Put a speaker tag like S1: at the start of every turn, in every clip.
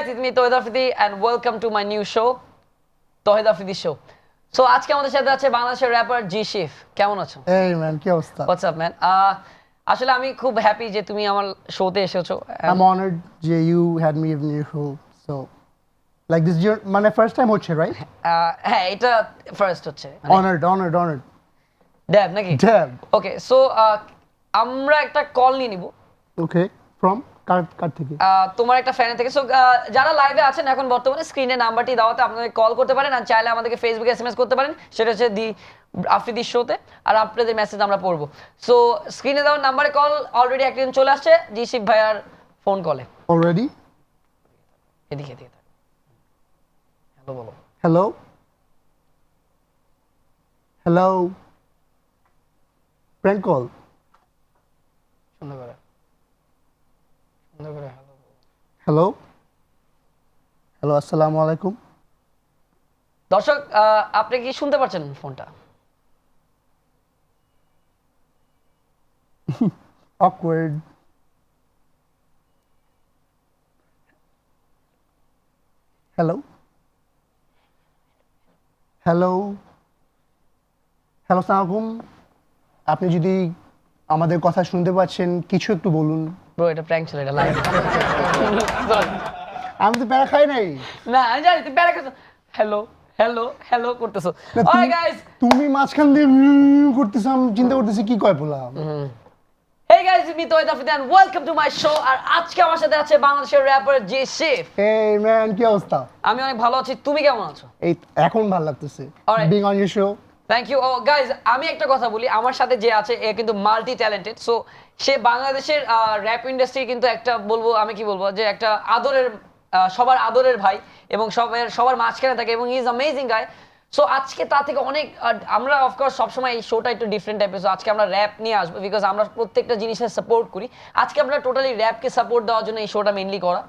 S1: guys, it's me Tohid Afridi and welcome to my new show, Tohid Afridi Show. So আজকে আমাদের সাথে আছে বাংলাদেশের র্যাপার জি শিফ। কেমন আছো?
S2: Hey man, কি অবস্থা?
S1: What's up man? আসলে আমি খুব হ্যাপি যে তুমি আমার শোতে এসেছো।
S2: I'm honored যে you had me in your show. So like this your মানে first time হচ্ছে right?
S1: হ্যাঁ এটা ফার্স্ট হচ্ছে।
S2: Honored.
S1: ড্যাব নাকি?
S2: Dab.
S1: ওকে সো আমরা একটা কল নিয়ে নিব।
S2: Okay, from কার থেকে?
S1: তোমার একটা ফ্যান থেকে। সো যারা লাইভে আছেন এখন বর্তমানে স্ক্রিনে নাম্বারটি দেওয়াতে আপনাদের কল করতে পারেন আর চাইলে আমাদেরকে ফেসবুকে এসএমএস করতে পারেন, সেটা হচ্ছে দি আফ্রিদি শোতে, আর আপনাদের মেসেজ আমরা পড়বো। সো স্ক্রিনে দেওয়ার নাম্বারে কল অলরেডি একজন চলে আসছে জিশিফ ভাইয়ার ফোন কলে।
S2: Already?
S1: এদিকে হ্যালো বলো।
S2: Hello? Prank call?
S1: সুন্দর করে
S2: Hello? Hello, আসসালামু আলাইকুম।
S1: দর্শক আপনি কি শুনতে পাচ্ছেন ফোনটা?
S2: Awkward. Hello? আসসালামু আলাইকুম। আপনি যদি আমাদের কথা শুনতে পাচ্ছেন কিছু একটু বলুন।
S1: ব্রো এটা প্র্যাঙ্ক ছিল, এটা লাইভ।
S2: আমি তো প্যারা খাই নাই।
S1: না আমি জানি তুমি প্যারা করছো। হ্যালো করতেছো। ওই গাইস,
S2: তুমি মাঝখান দিয়ে করতেছ, আমি চিন্তা করতেছি কি কয় বলা।
S1: Hey guys, it's me Tohid Afridi and welcome to my show. আর আজকে আমার সাথে আছে বাংলাদেশের র্যাপার জি শিফ।
S2: Hey man, কি অবস্থা?
S1: আমি অনেক ভালো আছি, তুমি কেমন আছো?
S2: এই এখন ভালো লাগতেছে
S1: Alright.
S2: being on your show.
S1: Thank you. ও গাইজ আমি একটা কথা বলি, আমার সাথে যে আছে এ কিন্তু মাল্টি ট্যালেন্টেড। সো সে বাংলাদেশের র্যাপ ইন্ডাস্ট্রি কিন্তু একটা বলবো, আমি কি বলবো, যে একটা আদরের সবার আদরের ভাই এবং সবার মাঝখানে থাকে এবং he is amazing guy. So আজকে তা থেকে অনেক আমরা অফকোর্স সবসময় এই শোটা একটু ডিফারেন্ট টাইপের। সো আজকে আমরা র্যাপ নিয়ে আসবো বিকজ আমরা প্রত্যেকটা জিনিসের সাপোর্ট করি। আজকে আমরা টোটালি র্যাপকে সাপোর্ট দেওয়ার জন্য এই শোটা মেইনলি করা,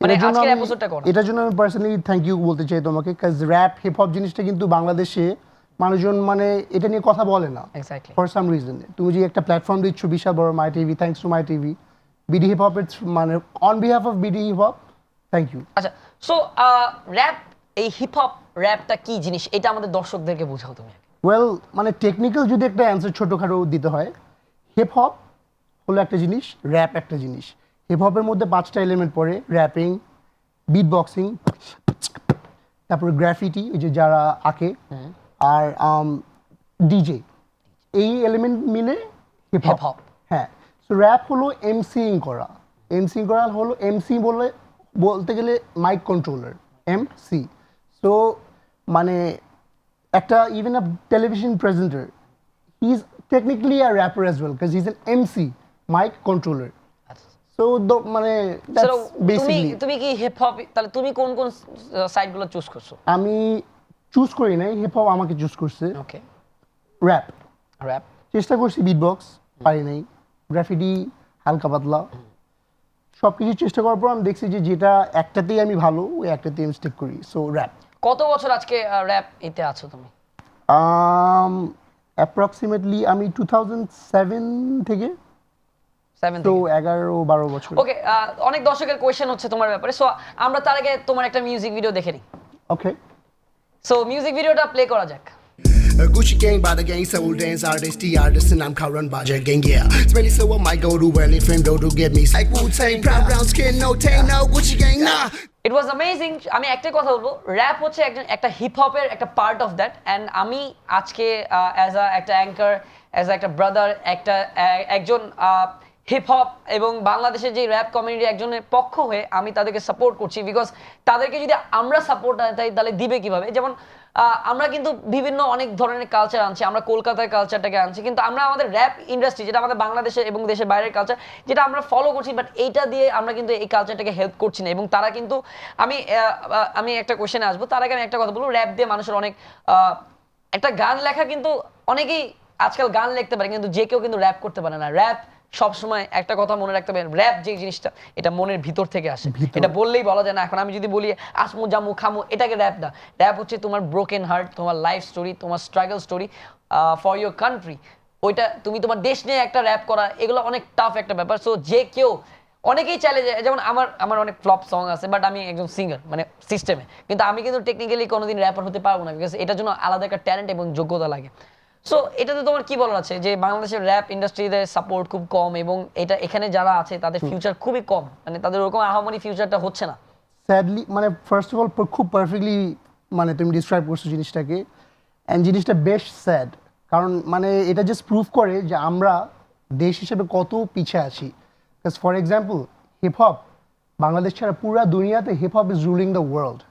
S1: মানে আজকের এপিসোডটা করা।
S2: এটার জন্য আমি পার্সোনালি থ্যাংক ইউ বলতে চাই তোমাকে, কাজ র্যাপ হিপ হপ জিনিসটা কিন্তু বাংলাদেশে মানুষজন মানে এটা নিয়ে কথা বলে না
S1: এক্স্যাক্টলি
S2: ফর সাম রিজন। তুমি যে একটা প্ল্যাটফর্ম দিচ্ছ বিশাল বড় my TV, thanks to my TV, BD hip হপের মানে on behalf of BD hip hop thank you.
S1: আচ্ছা সো র্যাপ, এই হিপ হপ র্যাপটা কি জিনিস এটা আমাদের দর্শকদেরকে বোঝাও তুমি।
S2: ওয়েল মানে টেকনিক্যাল যদি একটা অ্যান্সার ছোটোখাটো দিতে হয়, হিপ হপ হলো একটা জিনিস, র্যাপ একটা জিনিস। হিপ হপের মধ্যে 5টা এলিমেন্ট পড়ে, র্যাপিং, বিট বক্সিং, তারপরে গ্রাফিটি, এই যে যারা আঁকে, আর ডিজে, এই এলিমেন্ট মিলে হিপ হপ। হ্যাঁ, সো র্যাপ হলো এমসিং করা হলো এমসি বলতে গেলে মাইক কন্ট্রোলার, এমসি। সো মানে একটা even a television presenter, he is technically a rapper as well because he is an MC, mic controller. So মানে
S1: তুমি কি হিপ হপ, তাহলে তুমি কোন সাইডগুলো চুজ করছো?
S2: আমি চুজ করি নাই, হিপ হপ আমাকে চুজ করছে।
S1: ওকে,
S2: র্যাপ চেষ্টা করছি, বিট বক্স পারি নাই, গ্রাফিটি হালকা পাতলা, সব কিছু চেষ্টা করার পর আমি দেখছি যে যেটা একটাতেই আমি ভালো, ওই একটাতেই আমি স্টিক করি। So rap.
S1: কত বছর আজকে র্যাপ এতে আছো তুমি?
S2: অ্যাপ্রক্সিমেটলি আমি 2007 থেকে, তো 11-12 বছর।
S1: ওকে, অনেক দর্শকের কোয়েশ্চেন হচ্ছে তোমার ব্যাপারে, সো আমরা তার আগে তোমার একটা মিউজিক ভিডিও দেখে নিই।
S2: ওকে,
S1: সো মিউজিক ভিডিওটা প্লে করা যাক।
S3: Gucci gang by the gang, soul dance artist, the artist, and I'm current by the gang, yeah. Smelly so I might go to elephant though to get me. Like Wu-Tang, proud brown skin, no tang, no Gucci gang, nah.
S1: It was amazing. আমি একটাই কথা বলবো, rap হচ্ছে একটা heap হপের একটা part of that. And আমি আজকে as একটা অ্যাঙ্কার, অ্যাজ একটা ব্রাদার, একজন হিপ হপ এবং বাংলাদেশের যে র্যাপ কমিউনিটি একজনের পক্ষ হয়ে আমি তাদেরকে সাপোর্ট করছি বিকজ তাদেরকে যদি আমরা সাপোর্ট না দেই তাহলে দিবে কিভাবে? যেমন আমরা কিন্তু বিভিন্ন অনেক ধরনের কালচার আনছি, আমরা কলকাতার কালচারটাকে আনছি, কিন্তু আমরা আমাদের র্যাপ ইন্ডাস্ট্রি যেটা আমাদের বাংলাদেশের এবং দেশের বাইরের কালচার যেটা আমরা ফলো করছি, বাট এইটা দিয়ে আমরা কিন্তু এই কালচারটাকে হেল্প করছি না। এবং তারা কিন্তু আমি একটা কোয়েশ্চেনে আসবো, তার আগে আমি একটা কথা বলবো, র্যাপ দিয়ে মানুষের অনেক একটা গান লেখা, কিন্তু অনেকেই আজকাল গান লিখতে পারে কিন্তু যে কেউ কিন্তু র্যাপ করতে পারে না। র্যাপ সবসময় একটা কথা মনে রাখতে হবে, র্যাপ যে জিনিসটা এটা মনের ভিতর থেকে আসে, এটা বললেই বলা যায় না। এখন আমি যদি বলি আসমু জামু খামু, এটাকে র্যাপ না। র্যাপ হচ্ছে তোমার ব্রোকেন হার্ট, তোমার লাইফ স্টোরি, তোমার struggle story for your country. ওইটা তুমি তোমার দেশ নিয়ে একটা র্যাপ করা, এগুলো অনেক টাফ একটা ব্যাপার। সো যে কেউ অনেকেই চাইলে যেমন আমার আমার অনেক ফ্লপ সং আছে, বাট আমি একজন সিঙ্গার মানে সিস্টেমে, কিন্তু আমি কিন্তু টেকনিক্যালি কোনোদিন র্যাপার হতে পারবো না, বিকজ এটার জন্য আলাদা একটা ট্যালেন্ট এবং যোগ্যতা লাগে। সো এটাতে তোমার কি বলার আছে যে বাংলাদেশের র্যাপ ইন্ডাস্ট্রিতে সাপোর্ট খুব কম, এবং এটা এখানে যারা আছে তাদের ফিউচার খুবই কম, মানে তাদের ওরকম আহামরি ফিউচারটা হচ্ছে না।
S2: স্যাডলি মানে ফার্স্ট অফ অল খুব পারফেক্টলি মানে তুমি ডিসক্রাইব করছো জিনিসটাকে, অ্যান্ড জিনিসটা বেশ স্যাড, কারণ মানে এটা জাস্ট প্রুভ করে যে আমরা দেশ হিসেবে কত পিছিয়ে আছি। For example hip hop Bangladesh ছাড়া পুরা দুনিয়াতে hip hop is ruling the world.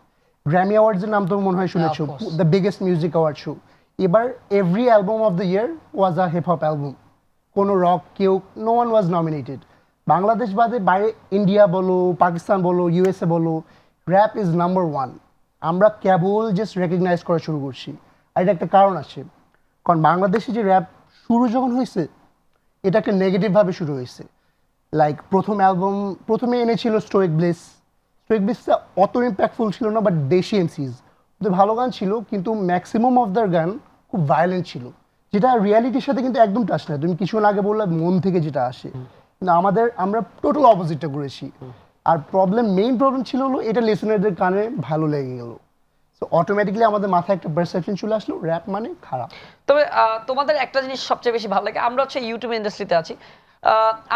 S2: Grammy অ্যাওয়ার্ডসের নাম তো মনে হয় শুনেছো,
S1: of course.
S2: The biggest music award show. এবার every album of the year was a hip hop album, কোনো রক কেউ no one was nominated. Bangladesh বাদে বাইরে ইন্ডিয়া বলো, পাকিস্তান বলো, ইউএসএ বলো, র্যাপ ইজ নাম্বার ওয়ান। আমরা কেবল জাস্ট রেকগনাইজ করা শুরু করছি, আর এটা একটা কারণ আছে, কারণ বাংলাদেশে যে র্যাপ শুরু যখন হয়েছে এটা একটা নেগেটিভভাবে শুরু হয়েছে। লাইক প্রথম অ্যালবাম প্রথমে এনেছিল স্টোইক ব্লিস। স্টোইক ব্লিসটা অত ইম্প্যাক্টফুল ছিল না, বাট দেশি এমসিজ ওদের ভালো গান ছিল, কিন্তু ম্যাক্সিমাম অফ দ্যার গান খুব ভায়োলেন্ট ছিল, যেটা রিয়ালিটির সাথে কিন্তু একদম টাচ না। তুমি কিছুক্ষণ আগে বললে মন থেকে যেটা আসে, কিন্তু আমরা টোটাল অপোজিটটা করেছি। আর মেইন প্রবলেম ছিল হলো এটা লিসনারদের কানে ভালো লেগে গেল, সো অটোমেটিকলি আমাদের মাথায় একটা পারসেপশন চলে আসলো র্যাপ মানে খারাপ।
S1: তবে তোমাদের একটা জিনিস সবচেয়ে বেশি ভালো লাগে, আমরা হচ্ছে ইউটিউব ইন্ডাস্ট্রিতে আছি,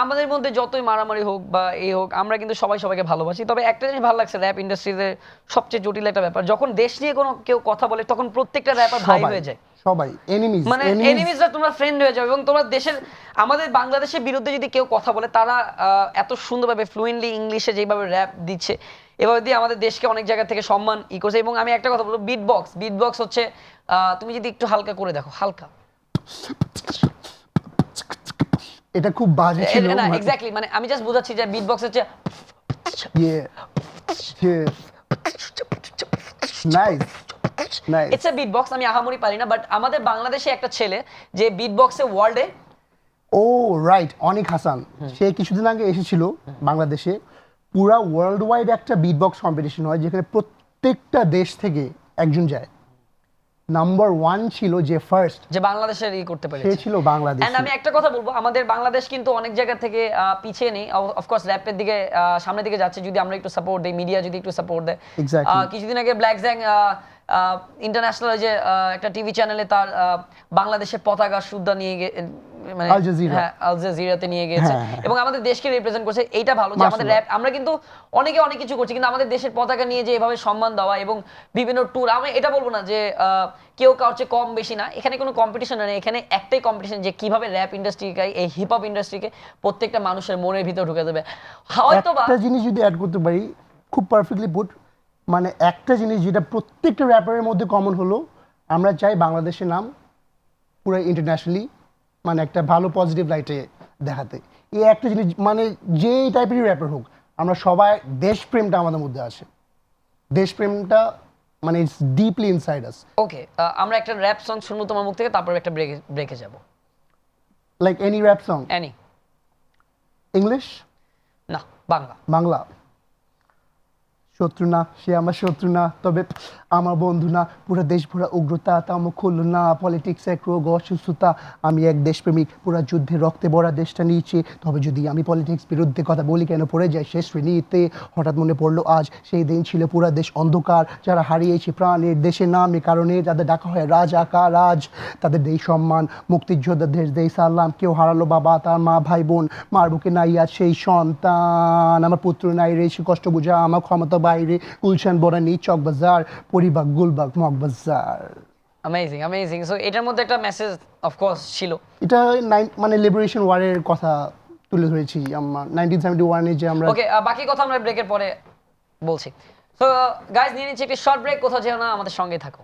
S1: আমাদের মধ্যে যতই মারামারি হোক বা এই হোক, আমরা কিন্তু সবাই সবাইকে ভালোবাসি। তবে একটা জিনিস ভালো লাগছে র্যাপ ইন্ডাস্ট্রিতে সবচেয়ে জটিল একটা ব্যাপার, যখন দেশ নিয়ে কোনো কেউ কথা বলে তখন প্রত্যেকটা র্যাপার ভাই হয়ে যায়,
S2: সবাই এনিমিজ,
S1: মানে এনিমিজরা তোমরা ফ্রেন্ড হয়ে যাবে। এবং তোমরা দেশের আমাদের বাংলাদেশের বিরুদ্ধে যদি কেউ কথা বলে, তারা এত সুন্দরভাবে ফ্লুয়েন্টলি ইংলিশে যেভাবে র্যাপ দিচ্ছে, এভাবে দিয়ে আমাদের দেশকে অনেক জায়গা থেকে সম্মান করছে। এবং আমি একটা কথা বলবো, বিটবক্স হচ্ছে তুমি যদি একটু হালকা করে দেখো, হালকা,
S2: এটা খুব বাজে ছিল
S1: না এক্স্যাক্টলি, মানে আমি জাস্ট বোঝাচ্ছি যে বিটবক্স হচ্ছে
S2: nice nice.
S1: It's a beatbox. আমি আহামরি পারি না, বাট আমাদের বাংলাদেশে একটা ছেলে যে বিটবক্সে ওয়ার্ল্ডে,
S2: ও রাইট, অনিক হাসান, সে কিছুদিন আগে এসেছিল বাংলাদেশে। পুরা ওয়ার্ল্ড ওয়াইড একটা বিটবক্স কম্পিটিশন হয়, যেখানে প্রত্যেকটা দেশ থেকে একজন যায়। নাম্বার ওয়ান ছিল যে ফার্স্ট,
S1: যে বাংলাদেশের করতে পারে,
S2: সে ছিল বাংলাদেশ।
S1: এন্ড আমি একটা কথা বলবো, আমাদের বাংলাদেশ কিন্তু অনেক জায়গা থেকে পিছিয়ে নেই, অফকোর্স র্যাপের দিকে সামনের দিকে যাচ্ছে, যদি আমরা একটু সাপোর্ট দেই, মিডিয়া যদি একটু সাপোর্ট দেয়।
S2: Exactly.
S1: কিছুদিন আগে ব্ল্যাক জ্যাং ইন্টারন্যাশনাল যে একটা টিভি চ্যানেলে তার বাংলাদেশের পতাকা সুদ্ধা নিয়ে মানে
S2: আল জাজিরা।
S1: হ্যাঁ, আল জাজিরাতে নিয়ে গেছে, এবং আমাদের দেশকে রিপ্রেজেন্ট করছে। এইটা ভালো যে আমাদের র্যাপ, আমরা কিন্তু অনেকে অনেক কিছু করছি, কিন্তু আমাদের দেশের পতাকা নিয়ে যে এভাবে সম্মান দেওয়া এবং বিভিন্ন ট্যুর, আমি এটা বলবো না যে কেউ কারোর চেয়ে কম বেশি না, এখানে কোনো কম্পিটিশন নেই, এখানে একটাই কম্পিটিশন যে কিভাবে র্যাপ ইন্ডাস্ট্রিকে, এই হিপ হপ ইন্ডাস্ট্রিকে প্রত্যেকটা মানুষের মনের ভিতর ঢুকে দেবে। হয়তো বা
S2: একটা জিনিস যদি অ্যাড করতে পারি, খুব পারফেক্টলি পুট, মানে একটা জিনিস যেটা প্রত্যেকটা র্যাপারের মধ্যে কমন হলো, আমরা চাই বাংলাদেশের নাম পুরো ইন্টারন্যাশনালি মানে একটা ভালো পজিটিভ লাইটে দেখাতে। এই একটা জিনিস, মানে যে টাইপেরই র্যাপার হোক, আমরা সবাই দেশপ্রেমটা আমাদের মধ্যে আছে, দেশপ্রেমটা মানে ইটস ডিপলি ইনসাইড আস।
S1: ওকে, আমরা একটা র্যাপ সং শুনবো তোমার মুখ থেকে, তারপর একটা ব্রেকে যাব।
S2: Like any rap song,
S1: any,
S2: English
S1: না বাংলা।
S2: বাংলা। শত্রু না, সে আমার শত্রু না, তবে আমার বন্ধু না, পুরো দেশ ভরা উগ্রতা, তামো খুললো না, পলিটিক্স এক রোগ অসুস্থতা, আমি এক দেশপ্রেমিক, পুরো যুদ্ধে রক্তে ভরা দেশটা নিয়েছে, তবে যদি আমি পলিটিক্স বিরুদ্ধে কথা বলি কেন পড়ে যায় শেষ শ্রেণীতে। হঠাৎ মনে পড়লো আজ সেই দিন ছিল পুরো দেশ অন্ধকার, যারা হারিয়েছে প্রাণের দেশের নামে কারণে, যাদের ডাকা হয় রাজ, তাদের দেই সম্মান, মুক্তিযোদ্ধাদের দেই সালাম। কেউ হারালো বাবা, তার মা, ভাই বোন, মার বুকে নাই আজ সেই সন্তান, আমার পুত্র নাই রে, সে কষ্ট বোঝা আমার ক্ষমতা বাইরে, গুলশান বনানী চকবাজার, পরিবাগ গুলবাগ মগবাজার।
S1: অ্যামেজিং। সো এটার মধ্যে একটা মেসেজ অফকোর্স ছিল,
S2: এটা মানে লিবারেশন ওয়ারের কথা তুলে ধরেছি আমরা 1971-এ যে আমরা।
S1: ওকে, বাকি কথা আমরা ব্রেকের পরে বলছি। সো গাইস, নিয়ে নিচ্ছি একটি শর্ট ব্রেক, কোথাও যেও না, আমাদের সঙ্গেই থাকো।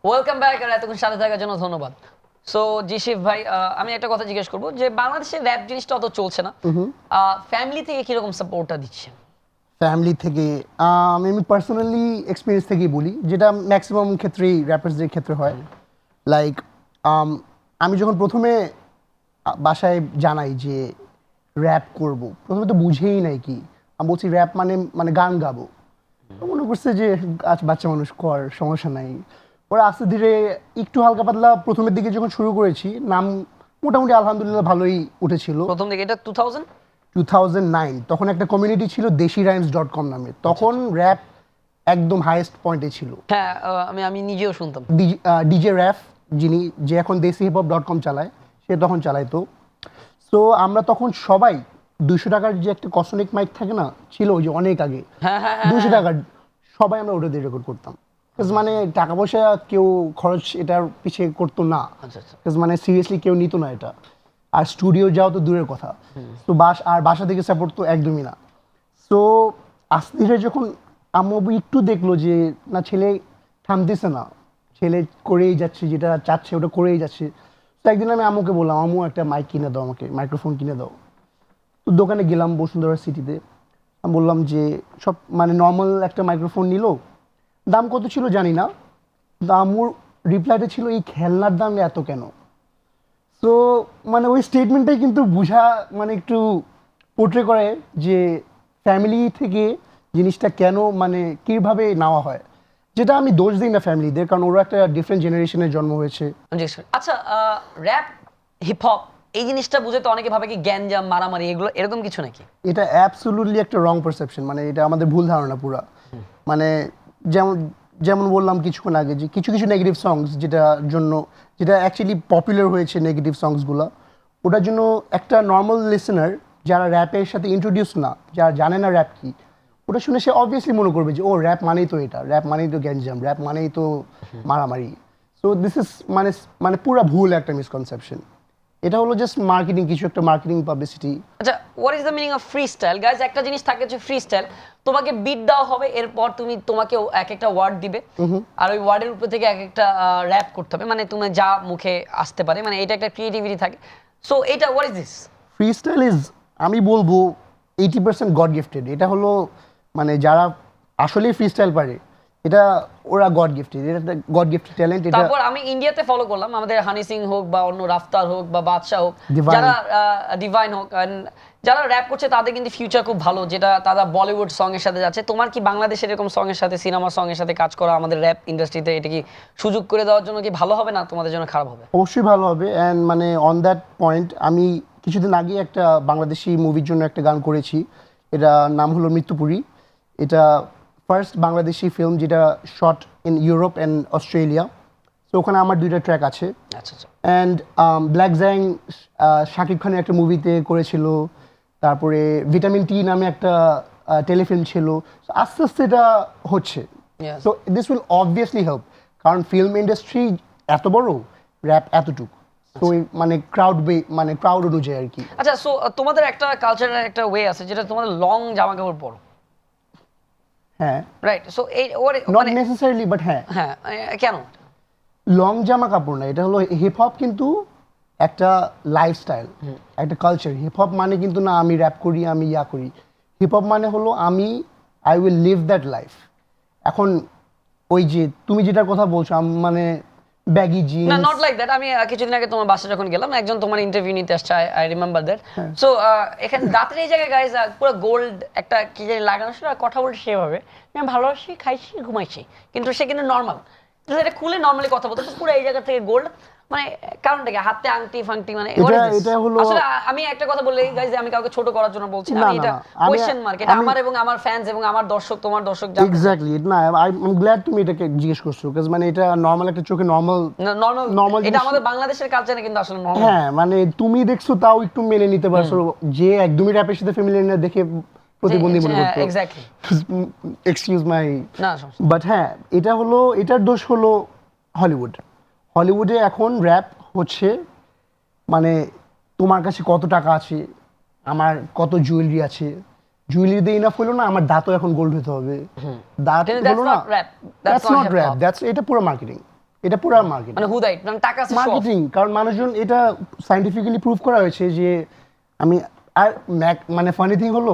S1: ওয়েলকাম ব্যাক, আর এতক্ষণ সাথে থাকার জন্য ধন্যবাদ। সো জিশিফ ভাই, আমি একটা কথা জিজ্ঞেস করবো যে বাংলাদেশের র্যাপ জিনিসটা অত চলছে না, ফ্যামিলি থেকে কিরকম সাপোর্টটা দিচ্ছে?
S2: ফ্যামিলি থেকে আমি পার্সোনালি এক্সপিরিয়েন্স থেকেই বলি, যেটা ম্যাক্সিমাম ক্ষেত্রেই র্যাপার্সদের ক্ষেত্রে হয়। লাইক আমি যখন প্রথমে বাসায় জানাই যে র্যাপ করব, প্রথমে তো বুঝেই নাই কি, আমি বলছি র্যাপ মানে গান গাবো। মনে করছে যে আজ বাচ্চা মানুষ কর, সমস্যা নাই। ওরা আস্তে ধীরে একটু হালকা পাতলা প্রথমের দিকে যখন শুরু করেছি নাম মোটামুটি আলহামদুলিল্লাহ ভালোই উঠেছিল।
S1: প্রথম দিকে এটা 2000
S2: 2009 তখন একটা কমিউনিটি ছিল desirhymes.com নামে, তখন র্যাপ একদম হাইয়েস্ট পয়েন্টে ছিল।
S1: হ্যাঁ আমি নিজেও শুনতাম।
S2: ডিজে র্যাফ যিনি, যে এখন desihip.com চালায়, সে তখন চালাইতো। সো আমরা তখন সবাই 200 টাকার যে একটা কসমিক মাইক থাকে না, ছিল ওই যে অনেক আগে,
S1: হ্যাঁ
S2: 200 টাকার সবাই আমরা ওটা দিয়ে রেকর্ড করতাম। মানে টাকা পয়সা কেউ খরচ এটার পিছিয়ে করতো না,
S1: আচ্ছা।
S2: মানে সিরিয়াসলি কেউ নিত না এটা। আর স্টুডিও যাও তো দূরের কথা, তো বাসা থেকে সাপোর্ট তো একদমই না। সো আস্তে ধীরে যখন আম্মু একটু দেখলো যে না ছেলে থামতেছে না, ছেলে করেই যাচ্ছে, যেটা চাচ্ছে ওটা করেই যাচ্ছে, তো একদিন আমি আম্মুকে বললাম আম্মু একটা মাইক কিনে দাও, আমাকে মাইক্রোফোন কিনে দাও। তো দোকানে গেলাম বসুন্ধরা সিটিতে, আমি বললাম যে সব মানে নর্মাল একটা মাইক্রোফোন নিল, দাম কত ছিল জানি না, কিন্তু আম্মুর রিপ্লাইটা ছিল এই খেলনার দাম এত কেন। সো মানে ওই স্টেটমেন্টটাই কিন্তু বোঝা মানে একটু পোর্ট্রে করে যে ফ্যামিলি থেকে জিনিসটা কেন মানে কীভাবে নেওয়া হয়, যেটা আমি দোষ দিই না ফ্যামিলিদের, কারণ ওরা একটা ডিফারেন্ট জেনারেশনের জন্ম হয়েছে।
S1: আচ্ছা র্যাপ হিপ হপ এই জিনিসটা বুঝে তো অনেকে ভাবে কি গ্যাঞ্জাম মারামারি এগুলো এরকম কিছু নাকি?
S2: এটা অ্যাবসোলুটলি একটা রং পারসেপশন, মানে এটা আমাদের ভুল ধারণা পুরা। মানে যেমন বললাম কিছুক্ষণ আগে যে কিছু নেগেটিভ সংস যেটা অ্যাকচুয়ালি পপুলার হয়েছে, নেগেটিভ সংসগুলো, ওটার জন্য একটা নর্মাল লিসেনার যারা র্যাপের সাথে ইন্ট্রোডিউস না, যারা জানে না র্যাপ কি, ওটা শুনে সে অবভিয়াসলি মনে করবে যে ও র্যাপ মানেই তো এটা, র্যাপ মানেই তো গ্যাঞ্জাম, র্যাপ মানেই তো মারামারি। সো দিস ইজ মানে পুরা ভুল একটা মিসকনসেপশন। এটা হলো জাস্ট মার্কেটিং, কিছু একটা মার্কেটিং পাবলিসিটি।
S1: আচ্ছা what is the meaning of free style guys? একটা জিনিস থাকে যে ফ্রি স্টাইল, তোমাকে বিট দেওয়া হবে, এরপর তোমাকে এক একটা ওয়ার্ড দিবে, আর ওই ওয়ার্ডের উপর থেকে এক একটা র্যাপ করতে হবে, মানে তুমি যা মুখে আসতে পারে, মানে এটা একটা ক্রিয়েটিভিটি থাকে। সো এটা what is this?
S2: Free style is, আমি বলবো 80% গড গিফটেড। এটা হলো মানে যারা আসলেই ফ্রি স্টাইল পারে, এটা ওরা গড গিফটেড, এটা একটা গড গিফটেড ট্যালেন্ট। এটা
S1: তারপর আমি ইন্ডিয়াতে ফলো করলাম, আমাদের হানি সিং হোক বা অন্য রাফতার হোক বা বাদশা হোক,
S2: Divine.
S1: যারা ডিভাইন হোক, যারা র্যাপ করছে তাদের কিন্তু ফিউচার খুব ভালো, যেটা তারা বলিউড সং এর সাথে যাচ্ছে। তোমার কি বাংলাদেশের এরকম সং এর সাথে, সিনেমা সং এর সাথে কাজ করা আমাদের র্যাপ ইন্ডাস্ট্রিতে, এটা কি সুযোগ করে দেওয়ার জন্য কি ভালো হবে না তোমাদের জন্য খারাপ হবে?
S2: অবশ্যই ভালো হবে। অ্যান্ড মানে অন দ্যাট পয়েন্ট আমি কিছুদিন আগে একটা বাংলাদেশি মুভির জন্য একটা গান করেছি, এটা নাম হলো মৃত্যুপুরী। এটা ফার্স্ট বাংলাদেশি ফিল্ম যেটা shot in Europe and Australia. তো ওখানে আমার 2টা ট্র্যাক আছে।
S1: আচ্ছা।
S2: অ্যান্ড ব্ল্যাক জ্যাং শাকিব খানের একটা মুভিতে করেছিল, তারপরে ভিটামিন টি নামে একটা টেলিফিল্ম ছিল। আস্তে আস্তে এটা হচ্ছে।
S1: Yes.
S2: So this will obviously help, কারণ ফিল্ম ইন্ডাস্ট্রি এত বড়, র্যাপ এতটুকু, তো মানে ক্রাউড অনুযায়ী আর কি।
S1: আচ্ছা সো তোমাদের একটা কালচারের একটা ওয়ে আছে যেটা তোমাদের লং জামা কাপড় পরো,
S2: হ্যাঁ,
S1: রাইট? সো এই
S2: নট নেসেসারিলি, বাট হ্যাঁ,
S1: কেন
S2: লং জামা কাপড় না, এটা হলো হিপ হপ কিন্তু একটা লাইফস্টাইল, একটা কালচার। হিপ হপ মানে কিন্তু না আমি র্যাপ করি, আমি ইয়া করি। হিপ হপ মানে হলো I will live that life. এখন ওই যে তুমি যেটার কথা বলছো, মানে ব্যাগি জিন্স,
S1: না, নট লাইক দ্যাট। আমি কিছুদিন আগে তোমার বাসায় যখন গেলাম, একজন তোমার ইন্টারভিউ নিতে আসছে, আই রিমেম্বার দ্যাট। সো এখানে দাঁতের এই জায়গায় গাইজ পুরো গোল্ড একটা কি জানি লাগানো ছিল, আর কথা বলছে সেভাবে আমি ভালোবাসি, খাইছি, ঘুমাইছি, কিন্তু সে কিন্তু নর্মাল, এটা খুলে নর্মালি কথা বলতো, পুরো এই জায়গা থেকে গোল্ড, মানে কারণটা কি? হাতে আংটি ফাংটি, মানে
S2: এটা হলো
S1: আসলে আমি একটা কথা বললে গাইজ, আমি কাউকে ছোট করার জন্য বলছি না, আমি এটা কোয়েশ্চেন মার্ক, এটা আমার এবং আমার ফ্যান্স এবং আমার দর্শক, তোমার দর্শক জানতে।
S2: এক্স্যাক্টলি না, আই এম গ্ল্যাড তুমি এটাকে জিজ্ঞেস করছো, বিকজ মানে এটা নর্মাল একটা চোখে নর্মাল
S1: এটা আমাদের বাংলাদেশের কালচারে কিন্তু আসলে নরমাল।
S2: হ্যাঁ, মানে তুমি দেখছো তাও একটু মেনে নিতে পারছো, যে একদমই র্যাপের সাথে ফ্যামিলিয়ার না দেখে প্রতিবন্ধী মনে করতো।
S1: এক্স্যাক্টলি,
S2: এক্সকিউজ মাই।
S1: না
S2: বাট হ্যাঁ, এটার দোষ হলো হলিউডে এখন র্যাপ হচ্ছে মানে তোমার কাছে কত টাকা আছে, আমার কত জুয়েলারি আছে, জুয়েলারি দিয়ে ইনাফ হলো না, আমার দাঁতও এখন গোল্ড হতে হবে, দাঁত হলো না, দ্যাটস নট র্যাপ, এটা পুরো মার্কেটিং, এটা পুরো মার্কেটিং,
S1: মানে হুদাই মানে টাকা আছে,
S2: মার্কেটিং। কারণ মানুষজন এটা সায়েন্টিফিক্যালি প্রুভ করা হয়েছে যে আর মানে ফানি থিং হলো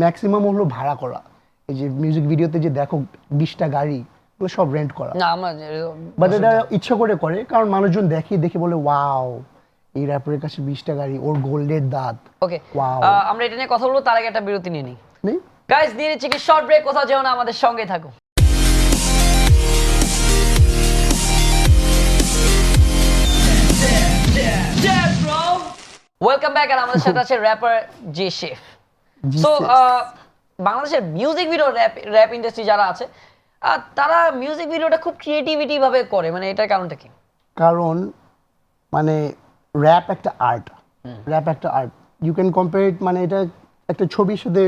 S2: ম্যাক্সিমাম হলো ভাড়া করা। এই যে মিউজিক ভিডিওতে যে দেখো 20টা গাড়ি, ওগুলো সব রেন্ট করা।
S1: না আমরা
S2: বাট এটা ইচ্ছা করে, কারণ মানুষজন দেখে বলে ওয়াও, এই র্যাপারের কাছে 20টা গাড়ি, ওর গোল্ডের দাঁত।
S1: ওকে,
S2: ওয়াও,
S1: আমরা এটা নিয়ে কথা বলবো, তার আগে একটা বিরতি নিয়ে নিই।
S2: নেই
S1: গাইস, নিয়ে নিচ্ছি কি শর্ট ব্রেক, কোথাও যেও না, আমাদের সঙ্গে থাকো। ওয়েলকাম ব্যাক, আর আমাদের সাথে আছে র্যাপার জে শেফ। সো বাংলাদেশের মিউজিক ভিডিও র্যাপ ইন্ডাস্ট্রি যারা আছে তারা মিউজিক ভিডিওটা খুব ক্রিয়েটিভিটি ভাবে করে, মানে এটার কারণটা কি?
S2: কারণ মানে র্যাপ একটা আর্ট, র্যাপ একটা আর্ট, ইউ ক্যান কম্পেয়ার ইট, মানে এটা একটা ছবির সাথে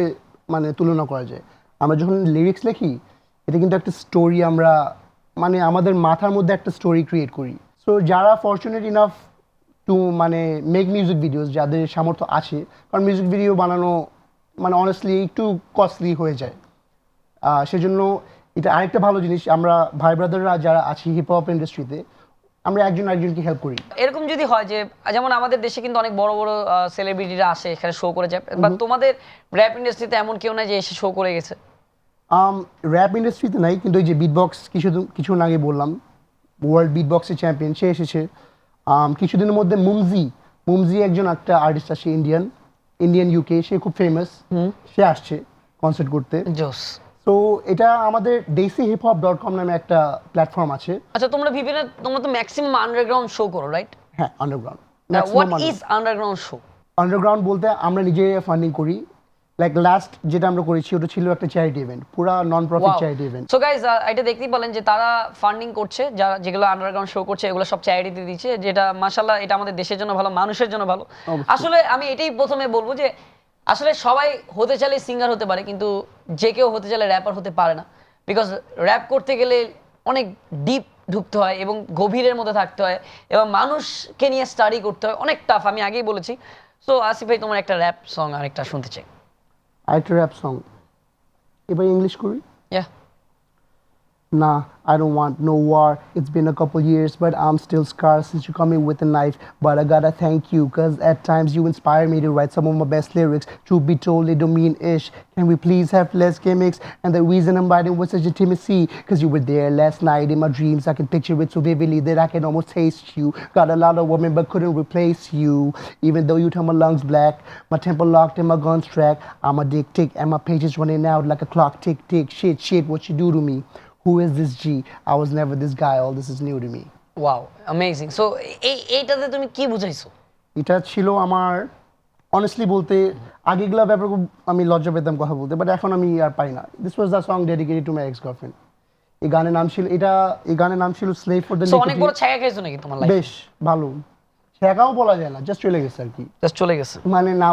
S2: মানে তুলনা করা যায়। আমরা যখন লিরিক্স লিখি এটা কিন্তু একটা স্টোরি, আমরা মানে আমাদের মাথার মধ্যে একটা স্টোরি ক্রিয়েট করি। সো যারা ফরচুনেট ইনাফ টু মানে মেক মিউজিক ভিডিওস, যাদের সামর্থ্য আছে, কারণ মিউজিক ভিডিও বানানো মানে অনেস্টলি একটু কস্টলি হয়ে যায়, সেজন্য এটা আরেকটা ভালো জিনিস। আমরা ভাই ব্রাদাররা যারা আছি হিপ হপ ইন্ডাস্ট্রিতে, আমরা একজন আরেকজনকে হেল্প করি।
S1: এরকম যদি হয় যে যেমন আমাদের দেশে কিন্তু অনেক বড় বড় সেলিব্রিটিরা আসে এখানে শো করে যায়, বা তোমাদের র্যাপ ইন্ডাস্ট্রিতে এমন কেউ নাই যে এসে শো করে গেছে?
S2: র্যাপ ইন্ডাস্ট্রিতে নাই, কিন্তু ওই যে বিটবক্স কিছুদিন আগে বললাম, ওয়ার্ল্ড বিটবক্সের চ্যাম্পিয়ন, সে এসেছে। কিছুদিনের মধ্যে মুমজি একজন একটা আর্টিস্ট আছে, ইন্ডিয়ান ইউকে, সে খুব ফেমাস, সে আসছে কনসার্ট করতে।
S1: জোস।
S2: তো এটা আমাদের desihiphop.com নামে একটা প্ল্যাটফর্ম আছে।
S1: আচ্ছা, তোমরা তো ম্যাক্সিমাম আন্ডারগ্রাউন্ড শো করো, রাইট?
S2: হ্যাঁ, underground.
S1: What is underground show?
S2: Underground বলতে আমরা নিজে ফান্ডিং করি। লাইক লাস্ট যেটা আমরা করেছি ওটা ছিল একটা চ্যারিটি ইভেন্ট, পুরা non profit charity event.
S1: So guys, এটা দেখতেই বলেন যে তারা ফান্ডিং করছে, যেগুলো আন্ডারগ্রাউন্ড শো করছে এগুলো সব চ্যারিটিতে দিচ্ছে, যেটা মাশাআল্লাহ এটা আমাদের দেশের জন্য ভালো, মানুষের জন্য ভালো। আসলে আমি এটাই প্রথমে বলবো যে আসলে সবাই হতে চাইলে সিঙ্গার হতে পারে, কিন্তু যে কেউ হতে চাইলে র্যাপার হতে পারে না। বিকজ র্যাপ করতে গেলে অনেক ডিপ ঢুকতে হয় এবং গভীরের মধ্যে থাকতে হয় এবং মানুষকে নিয়ে স্টাডি করতে হয়, অনেক টাফ, আমি আগেই বলেছি। সো আসিফ ভাই, তোমার একটা র্যাপ সং আরেকটা শুনতে চাই।
S2: আরেকটা র্যাপ সং এবার ইংলিশ করি।
S1: ইয়া।
S2: Nah, I don't want no war. It's been a couple years, but I'm still scarred since you come in with a knife. But I gotta thank you, cause at times you inspire me to write some of my best lyrics. Truth be told, they don't mean ish. Can we please have less gimmicks? And the reason I'm writing with such intimacy, cause you were there last night in my dreams. I can picture it so vividly that I can almost taste you. Got a lot of women, but couldn't replace you. Even though you turn my lungs black, my temper locked and my guns track. I'm addicted and my pages running out like a clock. Tick, tick, shit, what you do to me? Who is this G? I was never this guy, all this is new to me.
S1: Wow, amazing. So এইটাতে তুমি কি বুঝাইছো?
S2: এটা ছিল আমার honestly বলতে আগেগুলা ব্যাপারে খুব আমি লজ্জা পেতাম কথা বলতে, বাট এখন আমি আর পাই না। This was the song dedicated to my ex girlfriend. এই গানের নাম ছিল স্লেভ ফর দ্য
S1: সো অনেক বড় ছায়া খাইছো নাকি তোমার লাইফে?
S2: বেশ ভালো, শেখাও বলা যায় না, জাস্ট চলে গেছে আর কি,
S1: জাস্ট চলে গেছে,
S2: মানে না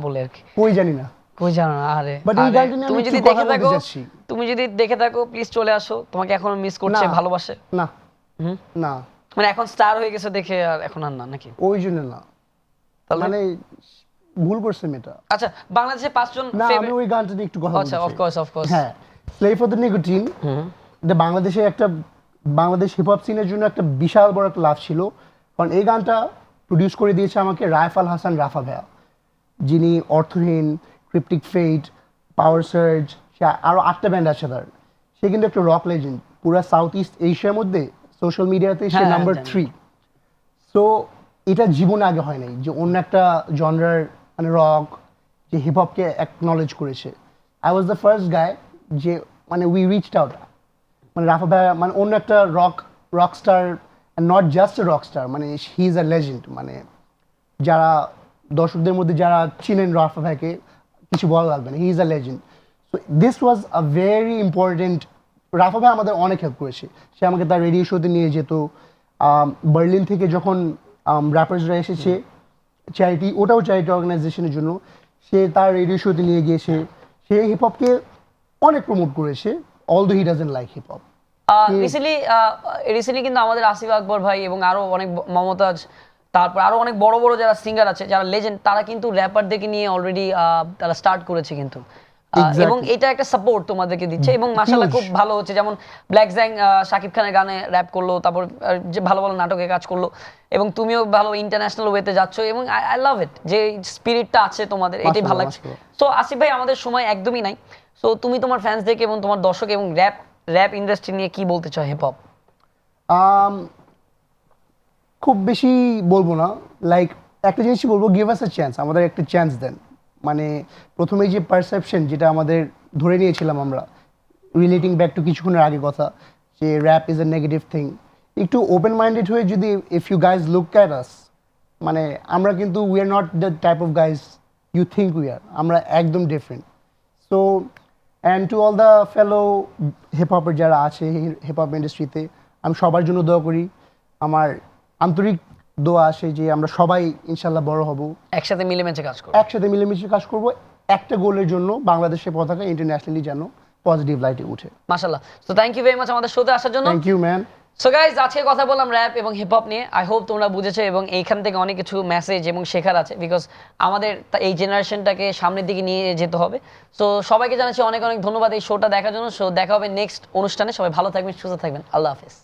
S2: বলে
S1: আর কি,
S2: কই জানি না।
S1: কই জানো না? আরে
S2: বাট এই গানটা নিয়ে
S1: তুমি
S2: আমি
S1: যদি
S2: একটু কথা
S1: দেখে
S2: বলতে
S1: থাকো,
S2: চাচ্ছি।
S1: প্লিজ চলে আসো, তোমাকে এখনো মিস করছে,
S2: না।
S1: ভালোবাসে।
S2: না না,
S1: মানে এখন স্টার হয়ে গেছে দেখে আর এখন আর না নাকি?
S2: ওই জন্য না,
S1: তাহলে
S2: মানে ভুল করছে মেয়েটা।
S1: আচ্ছা, বাংলাদেশে 5 জন
S2: না, আমি ওই গানটা নিয়ে একটু কথা বলতে
S1: আচ্ছা,
S2: চাই।
S1: Of course.
S2: হ্যাঁ, স্লেভ ফর দ্য নিকোটিন, এটা বাংলাদেশ হিপ হপ সিনের জন্য একটা বিশাল বড় একটা লাভ ছিল, কারণ এই গানটা প্রডিউস করে দিয়েছে আমাকে রাইফ আল হাসান রাফা ভাইয়া, যিনি অর্থহীন, ক্রিপ্টিক ফেট, পাওয়ার সার্জ, আরও 8টা ব্যান্ড আছে তার। সে কিন্তু একটা রক লেজেন্ড, পুরো সাউথ ইস্ট এশিয়ার মধ্যে সোশ্যাল মিডিয়াতে সে
S1: হ্যাঁ,
S2: নাম্বার
S1: জানি।
S2: 3। সো এটা জীবনে আগে হয় নাই যে অন্য একটা জনরার মানে রক যে হিপ হপকে অ্যাকনলেজ করেছে। আই ওয়াজ দ্য ফার্স্ট গাই যে মানে উই রিচড আউট, মানে রাফা ভাই মানে অন্য একটা rock star, not just a rock star, মানে হি ইজ আ লেজেন্ড। মানে যারা দর্শকদের মধ্যে যারা চিনেন রাফা ভাইকে কিছু বলা লাগবে না, he is a legend. So this was a very important. Rafa ভাই আমাদের অনেক হেল্প করেছে, সে আমাকে তার রেডিও শোতে নিয়ে যেত। বার্লিন থেকে যখন র্যাপার্সরা এসেছে ওটাও চ্যারিটি অর্গানাইজেশনের জন্য, সে তার রেডিও শোতে নিয়ে গিয়েছে, সে হিপ হপকে অনেক প্রমোট করেছে, although he doesn't like hip hop.
S1: Recently কিন্তু আমাদের আসিফ আকবর ভাই এবং আরো অনেক মমতাজ, তারপর আরো অনেক বড় বড় যারা সিঙ্গার আছে, যারা লেজেন্ড, তারা কিন্তু র্যাপারদেরকে নিয়ে অলরেডি তারা স্টার্ট করেছে কিন্তু। এবং এটা একটা সাপোর্ট তোমাদেরকে দিচ্ছে এবং মাশাআল্লাহ খুব ভালো হচ্ছে। যেমন ব্ল্যাক জ্যাং শাকিব খানের গানে র্যাপ করলো, তারপর যে ভালো ভালো নাটকে কাজ করলো, এবং তুমিও ভালো ইন্টারন্যাশনাল ওয়েতে যাচ্ছ, এবং আই লাভ ইট যে স্পিরিটটা আছে তোমাদের, এটাই ভালো লাগছে। সো আসিফ ভাই, আমাদের সময় একদমই নাই। সো তুমি তোমার ফ্যান্সদেরকে এবং তোমার দর্শক এবং র্যাপ ইন্ডাস্ট্রি নিয়ে কি বলতে চাও, হিপ হপ?
S2: খুব বেশি বলবো না, লাইক একটা জিনিসই বলবো, গিভ আস এ চান্স, আমাদের একটা চান্স দেন। মানে প্রথমেই যে পারসেপশন যেটা আমাদের ধরে নিয়েছিলাম আমরা, রিলেটিং ব্যাক টু কিছুক্ষণের আগে কথা, যে rap is a negative thing, একটু ওপেন মাইন্ডেড হয়ে যদি if you guys look at us, মানে আমরা কিন্তু we are not the type of guys you think we are, আমরা একদম different. So and to all the fellow hip হপের যারা আছে হিপ হপ ইন্ডাস্ট্রিতে, আমি সবার জন্য দোয়া করি। আমার আন্তরিক দোয়া আসে যে আমরা সবাই ইনশাল্লাহ বড় হব,
S1: একসাথে মিলেমিশে কাজ করব।
S2: একসাথে মিলেমিশে কাজ করব একটা গোলের জন্য, বাংলাদেশের পতাকা ইন্টারন্যাশনালি যেন পজিটিভ লাইটে উঠে।
S1: মাশাআল্লাহ। So thank you very much আমাদের শোতে আসার জন্য।
S2: Thank you man.
S1: So guys, আজকে কথা বললাম র্যাপ এবং হিপ হপ নিয়ে। আই হোপ তোমরা বুঝেছো এবং এইখান থেকে অনেক কিছু মেসেজ এবং শেখার আছে, বিকজ আমাদের এই জেনারেশনটাকে সামনের দিকে নিয়ে যেতে হবে। সো সবাইকে জানাচ্ছি অনেক অনেক ধন্যবাদ এই শোটা দেখার জন্য। সো দেখা হবে নেক্সট অনুষ্ঠানে। সবাই ভালো থাকবেন, সুস্থ থাকবেন। আল্লাহ হাফেজ।